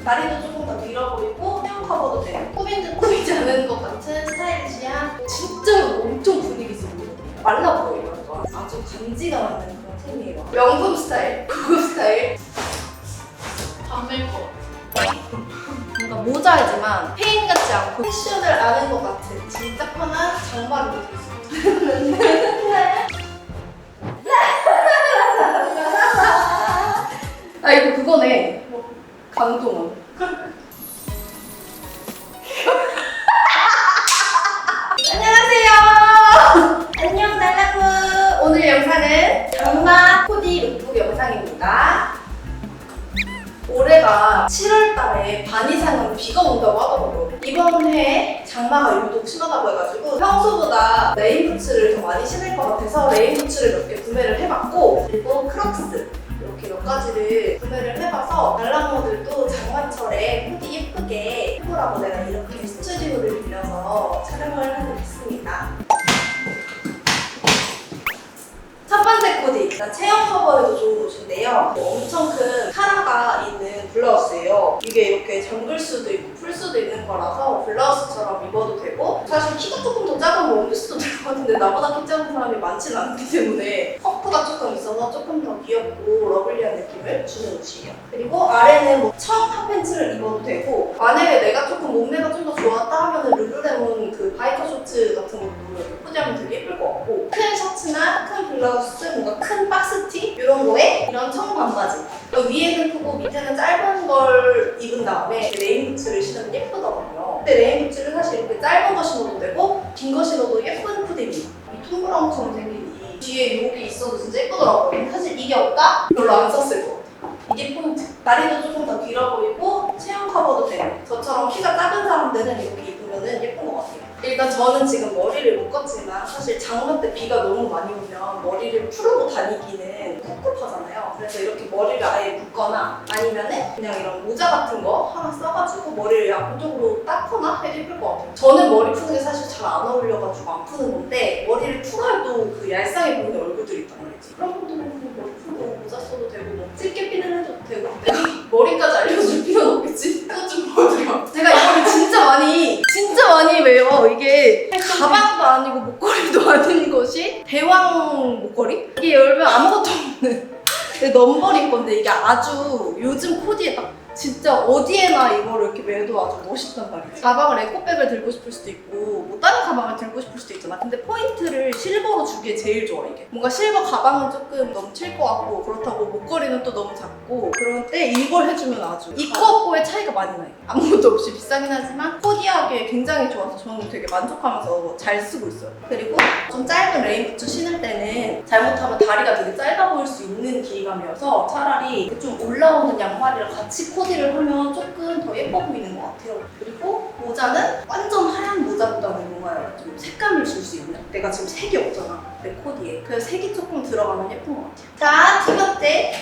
다리도 조금 더 길어 보이고 체형 커버도 되고 꾸민 듯 꾸미지 않은 것 같은 스타일리시한 진짜 엄청 분위기 있어 보여요. 말라 보여요. 아주 간지가 나는 그런 템이에요. 명품 스타일, 고급 스타일. 밤멜커. 뭔가 모자이지만 페인 같지 않고 패션을 아는 것 같은 진짜 편한 장발을 입었습니다. 아 이거 그거네. 강동원. 안녕하세요. 안녕 달라구. 오늘 영상은 장마 코디 룩북 영상입니다. 올해가 7월달에 반 이상은 비가 온다고 하더라고요. 이번 해에 장마가 유독 심하다고 해가지고 평소보다 레인부츠를 더 많이 신을 것 같아서 레인부츠를 몇 개 구매를 해봤고, 그리고 크록스 이렇게 몇 가지를 구매를 해봐서 달랑모들도 장마철에 코디 예쁘게 해보라고 내가 이렇게 스튜디오를 빌려서 촬영을 하게 됐습니다. 첫 번째 코디, 일단 체형 커버에도 좋은 옷인데요. 엄청 큰 카라가 있는 블라우스예요. 이게 이렇게 잠글 수도 있고 풀 수도 있는 거라서 블라우스처럼 입어도 되고, 사실 키가 조금 더 작으면 원피스도 될 것 같은데 나보다 키 작은 사람이 많지는 않기 때문에 퍼프가 조금 있어서 조금 더 귀엽고 러블리한 느낌을 주는 옷이에요. 그리고 아래는 뭐 청 핫팬츠를 입어도 되고, 만약에 내가 조금 몸매가 좀 더 좋았다 하면은 룰루레몬 그 바이커 쇼츠 같은 것도 이렇게 코디하면 되게 예쁠 것 같고, 큰 셔츠나 큰 블라우스, 뭔가 큰 박스티 이런 거에 이런 청 반바지, 위에는 크고 밑에는 짧은 걸 입은 다음에 레인부츠를 신으면 예쁘더라고요. 근데 레인부츠를 사실 이렇게 짧은 거 신어도 되고 긴 거 신어도 예쁜 코디입니다. 이 통브라운처럼 생긴 이 뒤에 여기 있어도 진짜 예쁘더라고요. 사실 이게 없다? 별로 안 썼을 것 같아요. 이게 포인트. 다리도 조금 더 길어 보이고 체형 커버도 되고, 저처럼 키가 작은 사람들은 이렇게 입으면 예쁜 것 같아요. 일단 저는 지금 머리를 묶었지만 사실 장마 때 비가 너무 많이 오면 머리를 풀고 다니기는 꿉꿉하잖아요. 그래서 이렇게 머리를 아예 묶거나 아니면은 그냥 이런 모자 같은 거 하나 써가지고 머리를 양쪽으로 닦거나 해도 예쁠 것 같아요. 저는 머리 푸는 게 사실 잘 안 어울려가지고 안 푸는 건데, 머리를 풀어야 또 그 얄쌍해 보이는 얼굴들이 있단 말이지. 그런 분들은 그냥 머리 풀고 모자 써도 되고 뭐 찔게 피는 해도 되고, 내가 머리까지 알려줄 필요는 없겠지? 그것 좀 보여드려. 제가 이거를 진짜 많이 매요. 이게 가방도 아니고 목걸이도 아닌 것이 대왕 목걸이? 이게 열면 아무것도 없는 넘버린 건데, 이게 아주 요즘 코디에 딱 진짜 어디에나 이거를 이렇게 매도 아주 멋있단 말이지. 가방을 에코백을 들고 싶을 수도 있고 뭐 다른 가방을 들고 싶을 수도 있잖아. 근데 포인트를 실버로 주기에 제일 좋아. 이게 뭔가 실버 가방은 조금 넘칠 것 같고, 그렇다고 목걸이는 또 너무 작고, 그럴 때 이걸 해주면 아주 있고 없고의 차이가 많이 나요. 아무것도 없이 비싸긴 하지만 코디하기에 굉장히 좋아서 저는 되게 만족하면서 잘 쓰고 있어요. 그리고 좀 짧은 레인부츠 신을 때는 잘못하면 다리가 되게 짧아 보일 수 있는 길이감이어서 차라리 좀 올라오는 양말이랑 같이 코디를 하면 조금 더 예뻐 보이는 것 같아요. 그리고 모자는 완전 하얀 모자보다는 뭔가 좀 색감을 줄 수 있는, 내가 지금 색이 없잖아 내 코디에. 그래서 색이 조금 들어가면 예쁜 것 같아요. 자, 두 번째.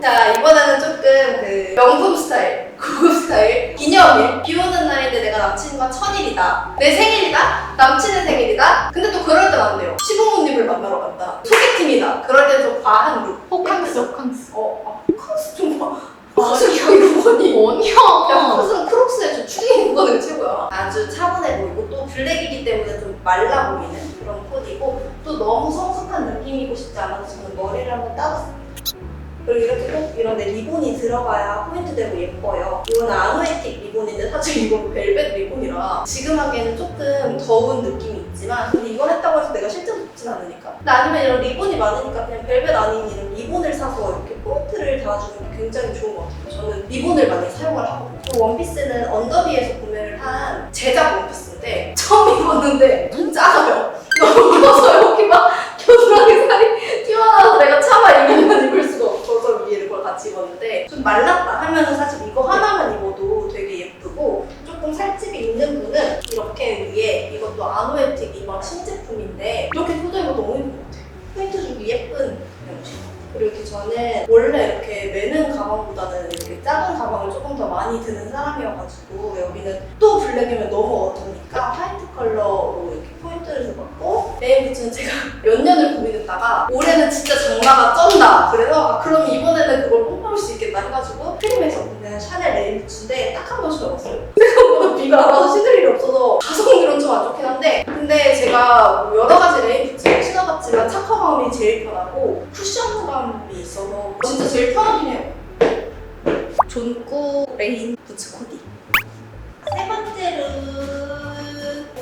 자, 이번에는 조금 그 명품 스타일, 고급 스타일, 기념일. 비 오는 날인데 내가 남친과 천일이다, 내 생일이다, 남친의 생일이다. 근데 또 그럴 땐 안 돼요. 시부모님을 만나러 간다, 소개팅이다. 그럴 땐 좀 과한 룩. 호캉스. 호캉스 좀 봐. 무슨 이런 거니? 뭐냐? 야, 무슨 크록스에 저 추리닝 입고 가는 게 최고야. 아주 차분해 보이고 또 블랙이기 때문에 좀 말라 보이는 그런 코디고, 또 너무 성숙한 느낌이고 싶지 않아서 저는 머리를 한번 따봤어요. 그리고 이렇게 꼭 이런 데 리본이 들어가야 포인트되고 예뻐요. 이건 아노에틱 리본인데 사실 이건 벨벳 리본이라 지금 하기에는 조금 더운 느낌이 있지만, 근데 이걸 했다고 해서 내가 실제로 덥진 않으니까. 근데 아니면 이런 리본이 많으니까 그냥 벨벳 아닌 이런 리본을 사서 이렇게 포인트를 달아주는 게 굉장히 좋은 것 같아요. 저는 리본을 많이 사용을 하거든요. 또 원피스는 언더비에서 구매를 한 제작 원피스인데 처음 입었는데 좀 작아요. 너무 커서 여기 막 겨드랑이 살이 튀어나와서 내가 차마 입으면 입을 수가 없어서 위에 이걸 같이 입었는데, 좀 말랐다 하면은 사실 이거 하나만 입어도 되게 예쁘고, 조금 살집이 있는 분은 이렇게 위에, 이것도 아노에틱 이번 신제품인데 이렇게 꽂아입어도 너무 예쁜 것 같아요. 포인트 주기 예쁜 옷이에요. 그리고 이렇게 저는 원래 이렇게 매는 가방보다는 이렇게 작은 가방을 조금 더 많이 드는 사람이어가지고, 여기는 또 블랙이면 너무 어두우니까 화이트 컬러로 이렇게 포인트를 줘봤고, 레인부츠는 제가 몇 년을 고민했다가 올해는 진짜 장마가 쩐다, 그래서 그럼 이번에는 그걸 뽕뽕할 수 있겠다 해가지고 크림에서, 근데 있는 샤넬 레인부츠인데 딱 한 번 신어봤어요. 생각보다 비가 안 와서 신을 일이 없어서 가성비는 좀 안 좋긴 한데, 근데 제가 뭐 여러 가지 레인부츠를 신어봤지만 착화감이 제일 편하고 쿠션감이 있어서 진짜 제일 편하긴 해요. 존꾸 레인부츠 코디. 세 번째로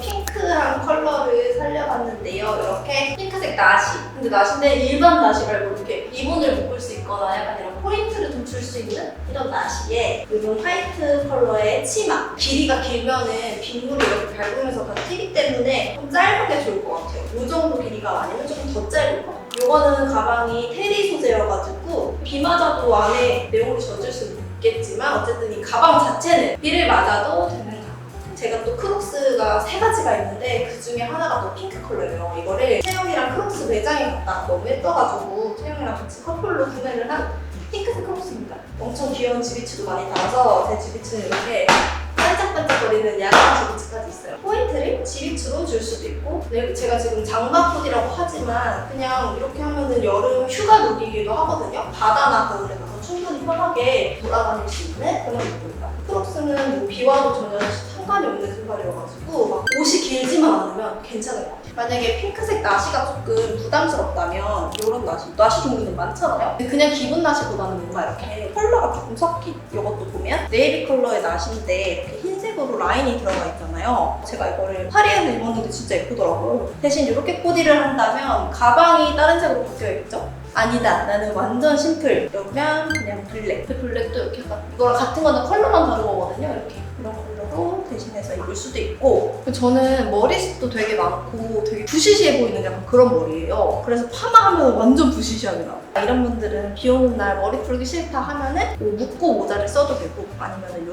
핑크한 컬러를 살려봤는데요. 이렇게 핑크색 나시. 근데 나시인데 일반 나시 말고 이렇게 리본을 묶을 수 있거나 약간 이런 포인트를 좀 줄 수 있는 이런 나시에 이런 화이트 컬러의 치마. 길이가 길면은 빗물을 이렇게 밟으면서 다 튀기 때문에 좀 짧은 게 좋을 것 같아요. 이 정도 길이가 아니면 조금 더 짧을 것 같아요. 이거는 가방이 테리 소재여가지고 비 맞아도 안에 내용물이 젖을 수 있겠지만 어쨌든 이 가방 자체는 비를 맞아도 되는 가방. 제가 또 크록스가 3가지가 있는데 그 중에 하나가 또 핑크 컬러예요. 이거를 채영이랑 크록스 매장에 갔다가 너무 예뻐가지고 채영이랑 같이 커플로 구매를 한 핑크색 크록스입니다. 엄청 귀여운 지비츠도 많이 달아서 제 지비츠는 이렇게 반짝반짝거리는 야간 지비츠까지 있어요. 포인트를 지비츠로 줄 수도 있고, 근데 제가 지금 장마 코디라고 하지만 그냥 이렇게 하면은 여름 휴가 룩이기도 하거든요. 바다나 거울에 가서 충분히 편하게 돌아다닐 수 있는 그런 룩입니다. 크록스는 뭐 비와도 전혀 상관이 없는 신발이어가지고 막 옷이 길지만 않으면 괜찮을 것 같아요. 만약에 핑크색 나시가 조금 부담스럽다면 이런 나시 종류는 많잖아요. 근데 그냥 기본 나시보다는 뭔가 이렇게 컬러가 조금 섞인 이것도 보면 네이비 컬러의 나시인데 이렇게 흰색으로 라인이 들어가 있잖아요. 제가 이거를 파리에서 입었는데 진짜 예쁘더라고요. 대신 이렇게 코디를 한다면 가방이 다른 색으로 바뀌어있죠? 아니다, 나는 완전 심플. 이러면 그냥 블랙. 그 블랙도 이렇게 약간 이거랑 같은 거는 컬러만 다른 거거든요. 이렇게 이런 컬러로 대신해서 입을 수도 있고, 저는 머리숱도 되게 많고 되게 부시시해 보이는 약간 그런 머리예요. 그래서 파마하면 완전 부시시하게 나와요. 이런 분들은 비 오는 날 머리 풀기 싫다 하면은 뭐 묶고 모자를 써도 되고, 아니면은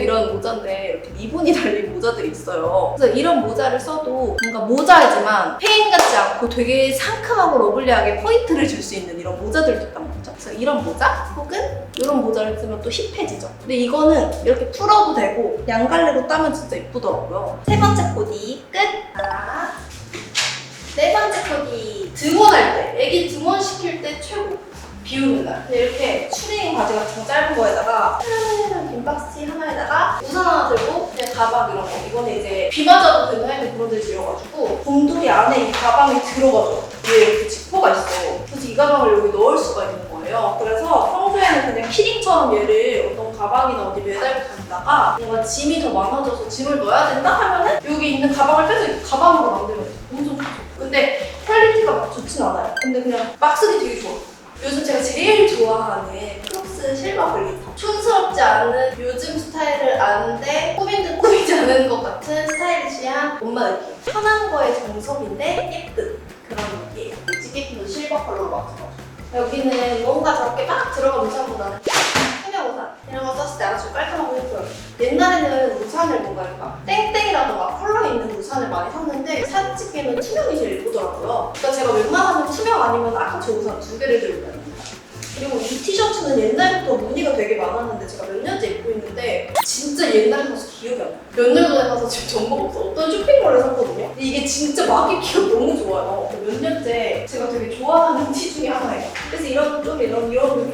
이런 모자인데 이렇게 리본이 달린 모자들이 있어요. 그래서 이런 모자를 써도 뭔가 모자이지만 페인 같지 않고 되게 상큼하고 러블리하게 포인트를 줄 수 있는 이런 모자들도 있단 말이죠. 그래서 이런 모자 혹은 이런 모자를 쓰면 또 힙해지죠. 근데 이거는 이렇게 풀어도 되고 양갈래로 따면 진짜 예쁘더라고요. 세 번째 코디 끝! 네 번째 코디, 등원할 때, 애기 등원시킬 때 최고. 비 오는 날. 이렇게 추리닝 바지 같은 짧은 거에다가 긴 박스 하나에다가 우산 하나 들고 그냥 가방 이런 거. 이거는 이제 비 맞아도 되는 하얀 그런 데 지어가지고 곰돌이 안에 이 가방이 들어가죠. 위에 이렇게 지퍼가 있어. 그래서 이 가방을 여기 넣을 수가 있는 거예요. 그래서 평소에는 그냥 키링처럼 얘를 어떤 가방이나 어디 매달고 다니다가 뭔가 짐이 더 많아져서 짐을 넣어야 된다 하면은 여기 있는 가방을 빼서 가방으로 만들면 돼요. 엄청 좋죠. 근데 퀄리티가 막 좋진 않아요. 근데 그냥 박스기 되게 좋아. 요즘 제가 제일 좋아하는 크록스 실버 글리터. 촌스럽지 않은 요즘 스타일을 아는데 꾸민 듯 꾸미지 않은 것 같은 스타일리시한 엄마 느낌. 편한 거의 정석인데 예쁜 그런 느낌이에요. 지게핀도 실버 컬러로 맞춰가지고. 여기는 뭔가 저렇게 막 들어간 우산보다는 투명 우산 이런 거 썼을 때 아주 깔끔하고 예뻐요. 옛날에는 우산을 뭔가 이렇게 막 땡땡이라도 막 컬러 있는 우산을 많이 샀는데 사진 찍기에는 투명이 제일 예쁘더라고요. 그러니까 제가 웬만하면 투명 아니면 아까 저 우산 2개를 들고 다닙니다. 그리고 이 티셔츠는 옛날부터 무늬가 되게 많았는데 제가 몇 년째 입고 있는데 진짜 옛날에 사서 기억이 안 나요. 몇 년 전에 사서 지금 정보가 없어. 어떤 쇼핑몰에 샀거든요. 근데 이게 진짜 막 입기가 너무 좋아요. 몇 년째 제가 되게 좋아하는 티 중에 하나예요. 그래서 이런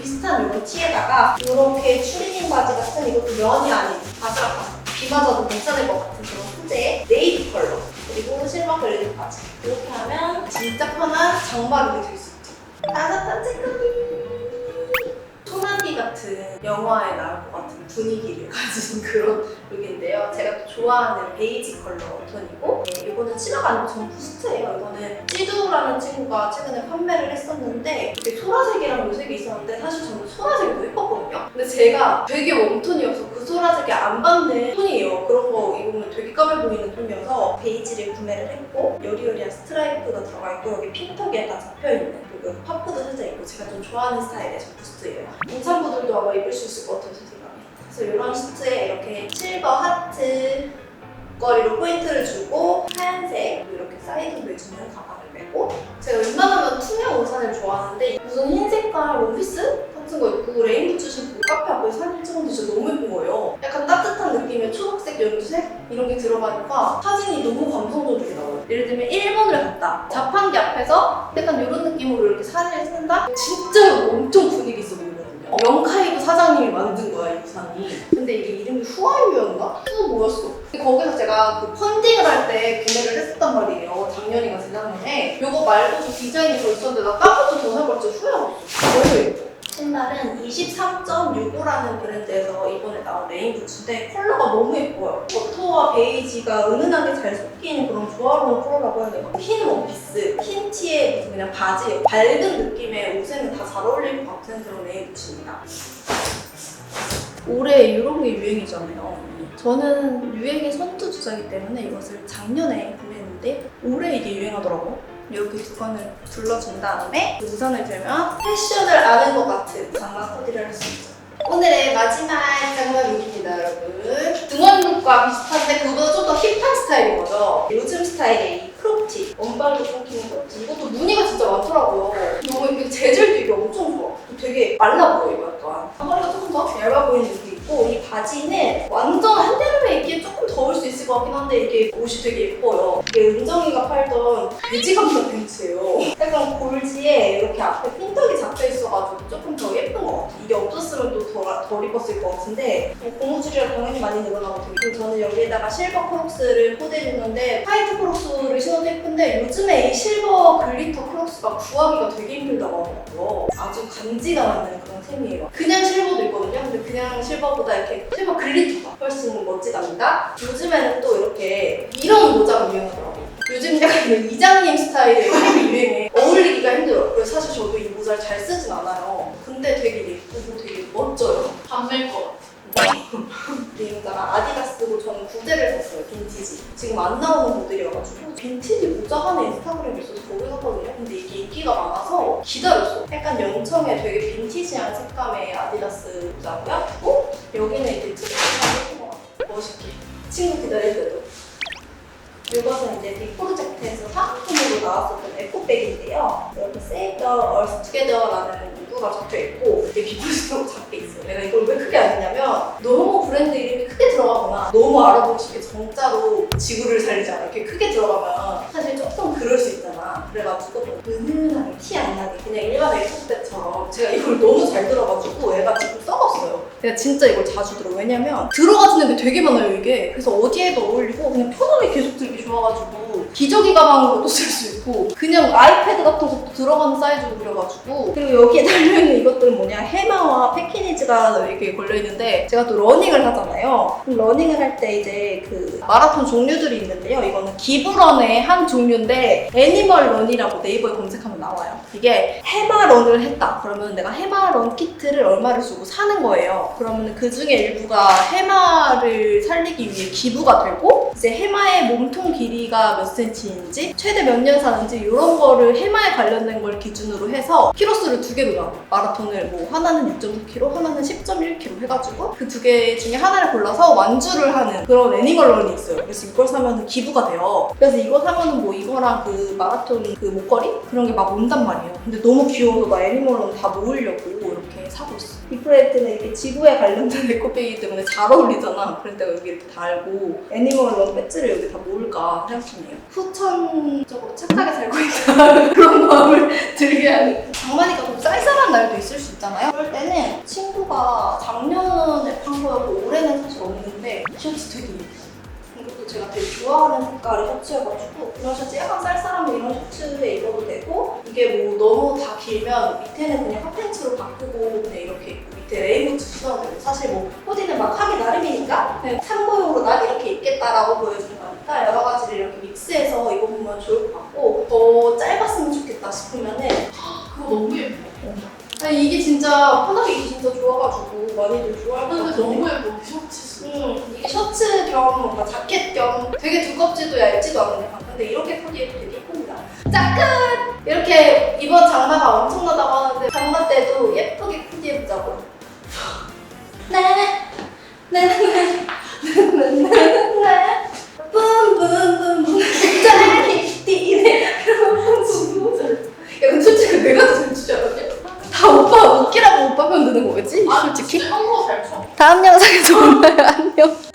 비슷한 이런 티에다가 이렇게 추리닝 바지 같은 이것도 면이 아닌 바스락바스락 비 맞아도 괜찮을 것 같은 그런 소재의 네이비 컬러 그리고 실버 글리터 바지. 이렇게 하면 진짜 편한 장마룩이 될 수 있죠. 5번째 코디. 소나기 같은 영화에 나올 것 같은 분위기를 가진 그런 룩인데요. 제가 또 좋아하는 베이지 컬러 톤이고, 이거는 치마가 아니고 전 부스트예요. 이거는 찌두라는 친구가 최근에 판매를 했었는데 이게 소라색이랑 요색이 있었는데 사실 저는 소라색이 더 예뻤거든요. 근데 제가 되게 웜톤이어서 그 소라색이 안 받는 톤이에요. 그런 거 입으면 되게 까매 보이는 톤이어서 베이지를 구매를 했고, 여리여리한 스트라이프가 들어가 있고 여기 핀턱에 다 잡혀있는, 그리고 팝구도 살짝 있고 제가 좀 좋아하는 스타일의 저 부스트예요. 임산부들도 아마 입을 수 있을 것 같아요, 제 생각에. 그래서 이런 시트에 이렇게 실버 하트 거리로 포인트를 주고 하얀색 이렇게 사이드를 주는 가방을 메고, 제가 웬만하면 투명 우산을 좋아하는데 무슨 흰 색깔 원피스 같은 거 입고 레인부츠 신고 카페 앞에 사진 찍었는데 진짜 너무 예쁜 거예요. 약간 따뜻한 느낌의 초록색, 연두색 이런 게 들어가니까 사진이 너무 감성적이게 나와요. 예를 들면 일본을 갔다, 자판기 앞에서 약간 이런 느낌으로 이렇게 사진을 찍는다? 진짜 엄청 분위기 있어 보이거든요. 영카이도 사장님이 만든 거야, 이 우산이. 많이. 근데 이게 이름이 후아유였나? 후 뭐였어? 거기서 제가 그 펀딩을 할 때 구매를 했었단 말이에요. 작년인가 재작년에. 요거 말고도 디자인이 더 있었는데 나 까먹고 더 사볼 줄 후회하고 있어. 너무 예뻐. 신발은 23.65라는 브랜드에서 이번에 나온 레인 부츠인데 컬러가 너무 예뻐요. 버터와 베이지가 은은하게 잘 섞이는 그런 조화로운 컬러라고 해야 되나? 흰 원피스, 흰 티에 무슨 그냥 바지, 밝은 느낌의 옷에는 다 잘 어울릴 것 같은 그런 레인 부츠입니다. 올해 이런 게 유행이잖아요. 저는 유행의 선두주자이기 때문에 이것을 작년에 구매했는데 올해 이게 유행하더라고요. 이렇게 두 건을 둘러준 다음에 우산을 들면 패션을 아는 것 같은 장마 코디를 할 수 있죠. 오늘의 마지막 장마 룩입니다, 여러분. 등원룩과 비슷한데 그거보다 좀 더 힙한 스타일인 거죠. 요즘 스타일의 이 크롭티, 원발로 끊기는 거지. 이것도 무늬가 진짜 많더라고요. 너무 이렇게 재질도 이게 엄청 좋아. 되게 말라 보여, 이거 약간. 허리가 조금 더 얇아 보이는 느낌이 있고, 이 바지는 완전 한여름에 입기에 조금 더울 수 있을 것 같긴 한데 이게 옷이 되게 예뻐요. 이게 은정이가 팔던 돼지 감성 팬츠예요. 약간 골지에 이렇게 앞에 핀턱이 잡혀 있어가지고 조금 더 예쁜 것 같아요. 이게 없었으면 또 덜 입었을 것 같은데 고무줄이라 당연히 많이 늘어나고 되게 저는 여기에다가 실버 크록스를 코디해줬는데 화이트 크록스를 신어도 예쁜데 요즘에 이 실버 글리터 크록스가 구하기가 되게 힘들다고 하더라고요. 아주 간지가 나는 그런 템이에요. 그냥 실버도 있거든요. 근데 그냥 실버보다 이렇게 실버 글리터가 훨씬 멋지답니다. 요즘에는 또 이렇게 이런 모자가 유행하더라고요. 요즘 약간 이장님 스타일의 템이 유행해. 어울리기가 힘들어요. 그래서 사실 저도 이 모자를 잘 쓰진 않아요. 근데 되게 예쁘고 되게 멋져요. 밤멜 것 같아. 이 모자가 아디다스고 저는 구제를 샀어요. 빈티지. 지금 안 나오는 모델이어가지고 빈티지 모자 하나 인스타그램에 있어서 거기 샀거든요. 근데 이게 인기가 많아서 기다렸어. 약간 명청에 되게 빈티지한 색감의 아디다스 모자고요. 어? 여기는 이제 특징이 예쁜 것 같아요. 멋있게. 친구 기다릴 때도. 이것은 이제 빅프로젝트에서 사은품으로 나왔었던 에코백인데요. 이렇게 Save the Earth Together라는 문구가 적혀있고 이게 빅프로젝트로 작게 있어요. 내가 이걸 왜 크게 안 했냐면 너무 브랜드 이름이 크게 들어가거나 너무 알아보고 싶게 정자로 지구를 살리잖아. 이렇게 크게 들어가면 사실 조금 그럴 수 있잖아. 그래가지고 은은하게 티 안 나게 그냥 일반 에코백처럼 제가 이걸 너무 잘 들어가지고 얘가 지금 썩었어요. 내가 진짜 이걸 자주 들어. 왜냐면 들어가지는 게 되게 많아요, 이게. 그래서 어디에도 어울리고 그냥 편하게 계속 들기 좋아가지고 기저귀 가방으로도 쓸 수 있고 그냥 아이패드 같은 것도 들어가는 사이즈로 그려가지고 그리고 여기에 달려있는 이것들은 뭐냐 해마와 패키니즈가 이렇게 걸려있는데 제가 또 러닝을 하잖아요. 그럼 러닝을 할 때 이제 그 마라톤 종류들이 있는데요. 이거는 기브런의 한 종류인데 애니멀 런이라고 네이버에 검색하면 나와요. 이게 해마런을 했다. 그러면 내가 해마런 키트를 얼마를 주고 사는 거예요. 그러면 그 중에 일부가 해마를 살리기 위해 기부가 되고 이제 해마의 몸통 길이가 몇 cm인지 최대 몇 년 사는지 이런 거를 해마에 관련된 걸 기준으로 해서 키로수를 두 개로 나눠. 마라톤을 뭐 하나는 6.9km, 하나는 10.1km 해가지고 그 두 개 중에 하나를 골라서 완주를 하는 그런 애니멀런이 있어요. 그래서 이걸 사면 기부가 돼요. 그래서 이거 사면은 뭐 이거랑 그 마라톤 그 목걸이? 그런 게 막 온단 말이에요. 근데 너무 귀여워서 나 애니멀런 다 모으려고 이렇게 사고 있어. 이 프로젝트는 이렇게 지구에 관련된 에코백이기 때문에 잘 어울리잖아. 그래서 내가 여기 이렇게 달고 애니멀런 배지를 여기 다 모을까 생각 중이에요. 후천적으로 착하게 살고 있다 그런 마음을 들게 하는. 장마니까 좀 쌀쌀한 날도 있을 수 있잖아요. 그럴 때는 친구가 작년에 판 거였고 올해는 사실 없는데 셔츠 되게 예뻐요. 이것도 제가 되게 좋아하는 색깔의 셔츠여가지고 이런 셔츠 약간 쌀쌀하면 이런 셔츠에 입어도 되고 이게 뭐 너무 다 길면 밑에는 그냥 핫팬츠로 바꾸고 그냥 이렇게 입고 밑에 레인부츠 신어도 되고 사실 뭐 코디는 막 하기 나름이니까 그냥 참고용으로 난 이렇게 입겠다라고 보여주는 거니까 여러 가지를 이렇게 믹스해서 입어보면 좋을 것 같고 더 짧았으면 좋겠다 싶으면은 그거 너무 예뻐. 아니 이게 진짜 편하게 입기 진짜 좋아가지고 많이들 좋아할 것 근데 같은데 너무 예뻐. 셔츠. 이게 셔츠 겸 뭔가 자켓 겸 되게 두껍지도 얇지도 않은 약간 근데 이렇게 코디해도 되게 예쁩니다. 자 끝! 이렇게 이번 장마가 엄청나다고 하는데 장마 때도 예쁘게 코디해보자고요. 네 뿜뿜뿜뿜 짜리 띠네 야 근데 솔직히 내가 더 잘 추지 않았냐? 다 오빠 웃기라고 오빠 편 드는 거겠지? 솔직히? 한거 잘 쳐. 다음 영상에서 만나요. 안녕.